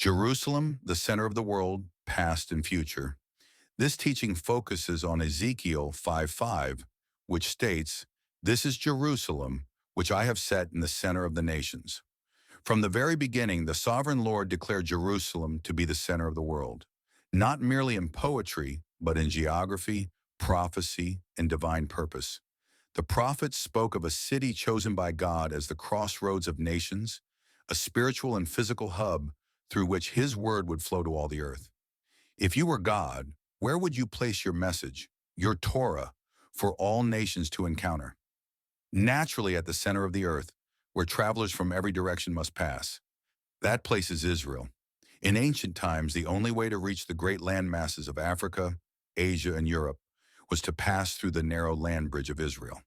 Jerusalem, the center of the world, past and future. This teaching focuses on Ezekiel 5:5, which states, "This is Jerusalem, which I have set in the center of the nations." From the very beginning, the sovereign Lord declared Jerusalem to be the center of the world, not merely in poetry, but in geography, prophecy, and divine purpose. The prophets spoke of a city chosen by God as the crossroads of nations, a spiritual and physical hub through which His word would flow to all the earth. If you were God, where would you place your message, your Torah, for all nations to encounter? Naturally, at the center of the earth, where travelers from every direction must pass. That place is Israel. In ancient times, the only way to reach the great land masses of Africa, Asia, and Europe was to pass through the narrow land bridge of Israel.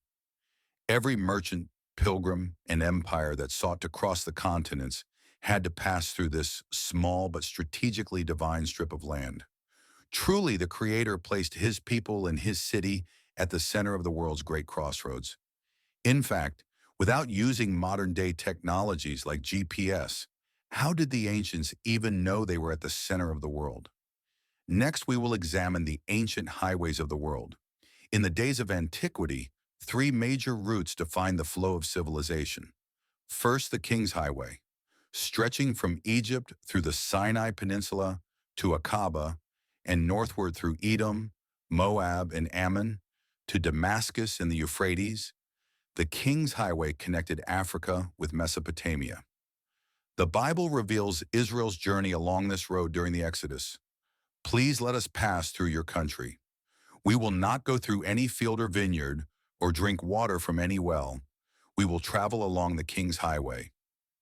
Every merchant, pilgrim, and empire that sought to cross the continents had to pass through this small but strategically divine strip of land. Truly, the Creator placed His people and His city at the center of the world's great crossroads. In fact, without using modern-day technologies like GPS, how did the ancients even know they were at the center of the world? Next, we will examine the ancient highways of the world. In the days of antiquity, three major routes defined the flow of civilization. First, the King's Highway, stretching from Egypt through the Sinai Peninsula to Aqaba, and northward through Edom, Moab, and Ammon, to Damascus and the Euphrates. The King's Highway connected Africa with Mesopotamia. The Bible reveals Israel's journey along this road during the Exodus. "Please let us pass through your country. We will not go through any field or vineyard or drink water from any well. We will travel along the King's Highway,"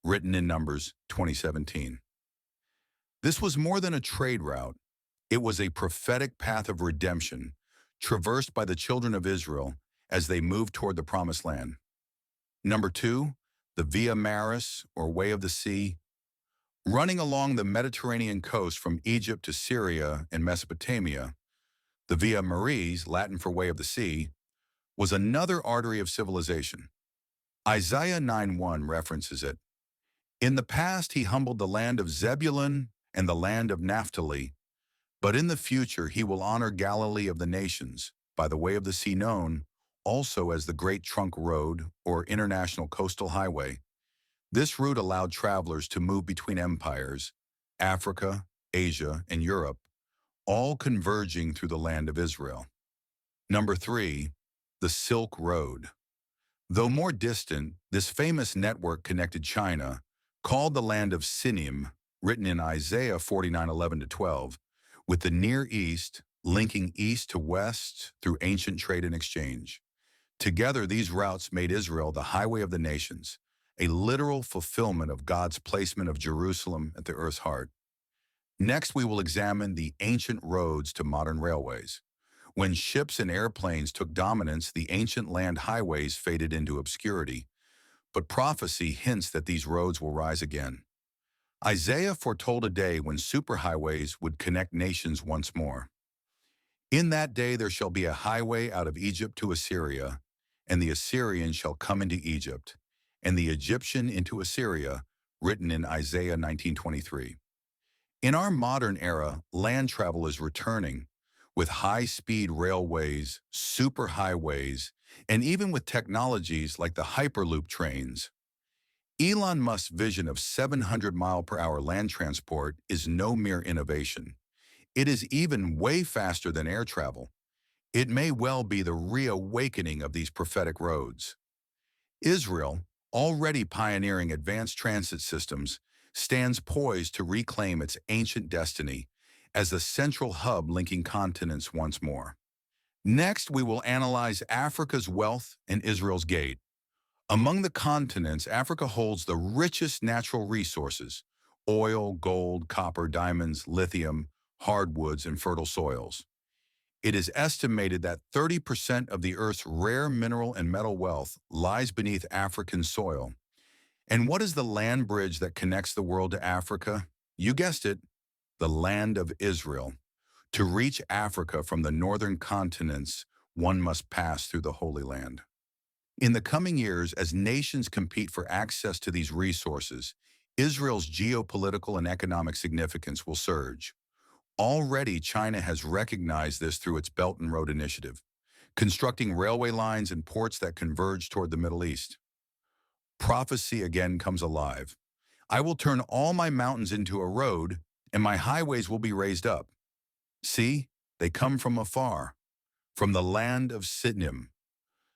written in Numbers 20:17. This was more than a trade route. It was a prophetic path of redemption, traversed by the children of Israel as they moved toward the Promised Land. Number two, the Via Maris, or Way of the Sea. Running along the Mediterranean coast from Egypt to Syria and Mesopotamia, the Via Maris, Latin for Way of the Sea, was another artery of civilization. Isaiah 9:1 references it. "In the past he humbled the land of Zebulun and the land of Naphtali, but in the future he will honor Galilee of the nations by the way of the sea known also as the Great Trunk Road or International Coastal Highway." This route allowed travelers to move between empires, Africa, Asia, and Europe, all converging through the land of Israel. Number three, the Silk Road. Though more distant, this famous network connected China, called the land of Sinim, written in Isaiah 49:11-12, with the Near East, linking east to west through ancient trade and exchange. Together, these routes made Israel the highway of the nations, a literal fulfillment of God's placement of Jerusalem at the earth's heart. Next, we will examine the ancient roads to modern railways. When ships and airplanes took dominance, the ancient land highways faded into obscurity, but prophecy hints that these roads will rise again. Isaiah foretold a day when superhighways would connect nations once more. "In that day there shall be a highway out of Egypt to Assyria, and the Assyrian shall come into Egypt, and the Egyptian into Assyria," written in Isaiah 19:23. In our modern era, land travel is returning, with high-speed railways, superhighways, and even with technologies like the Hyperloop trains. Elon Musk's vision of 700-mile-per-hour land transport is no mere innovation. It is even way faster than air travel. It may well be the reawakening of these prophetic roads. Israel, already pioneering advanced transit systems, stands poised to reclaim its ancient destiny as the central hub linking continents once more. Next, we will analyze Africa's wealth and Israel's gate. Among the continents, Africa holds the richest natural resources: oil, gold, copper, diamonds, lithium, hardwoods, and fertile soils. It is estimated that 30% of the Earth's rare mineral and metal wealth lies beneath African soil. And what is the land bridge that connects the world to Africa? You guessed it, the land of Israel. To reach Africa from the northern continents, one must pass through the Holy Land. In the coming years, as nations compete for access to these resources, Israel's geopolitical and economic significance will surge. Already, China has recognized this through its Belt and Road Initiative, constructing railway lines and ports that converge toward the Middle East. Prophecy again comes alive. I will turn all my mountains into a road, and my highways will be raised up. See, they come from afar, from the land of Sidnim.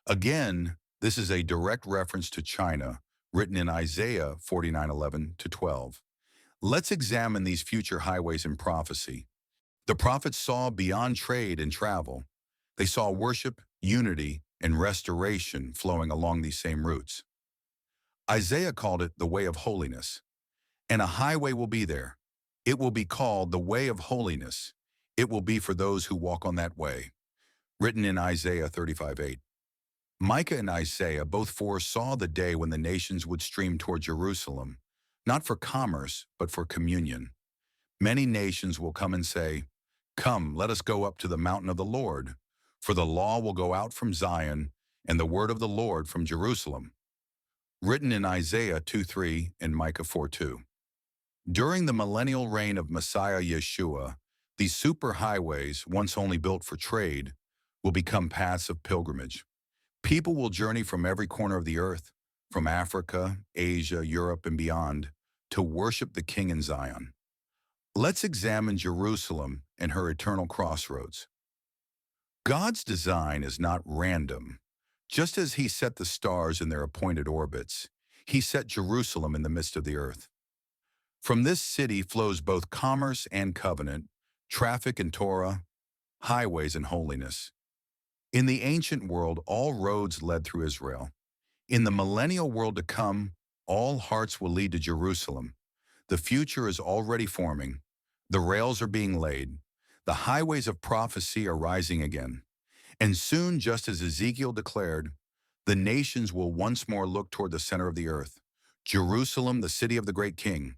Again, this is a direct reference to China, written in Isaiah 49:11 to 12. Let's examine these future highways in prophecy. The prophets saw beyond trade and travel. They saw worship, unity, and restoration flowing along these same routes. Isaiah called it the way of holiness, and a highway will be there. It will be called the way of holiness. It will be for those who walk on that way. Written in Isaiah 35:8. Micah and Isaiah both foresaw the day when the nations would stream toward Jerusalem, not for commerce, but for communion. Many nations will come and say, "Come, let us go up to the mountain of the Lord, for the law will go out from Zion, and the word of the Lord from Jerusalem." Written in Isaiah 2:3 and Micah 4:2. During the millennial reign of Messiah Yeshua, these superhighways, once only built for trade, will become paths of pilgrimage. People will journey from every corner of the earth, from Africa, Asia, Europe, and beyond, to worship the King in Zion. Let's examine Jerusalem and her eternal crossroads. God's design is not random. Just as He set the stars in their appointed orbits, He set Jerusalem in the midst of the earth. From this city flows both commerce and covenant, traffic and Torah, highways and holiness. In the ancient world, all roads led through Israel. In the millennial world to come, all hearts will lead to Jerusalem. The future is already forming. The rails are being laid. The highways of prophecy are rising again. And soon, just as Ezekiel declared, the nations will once more look toward the center of the earth, Jerusalem, the city of the great king.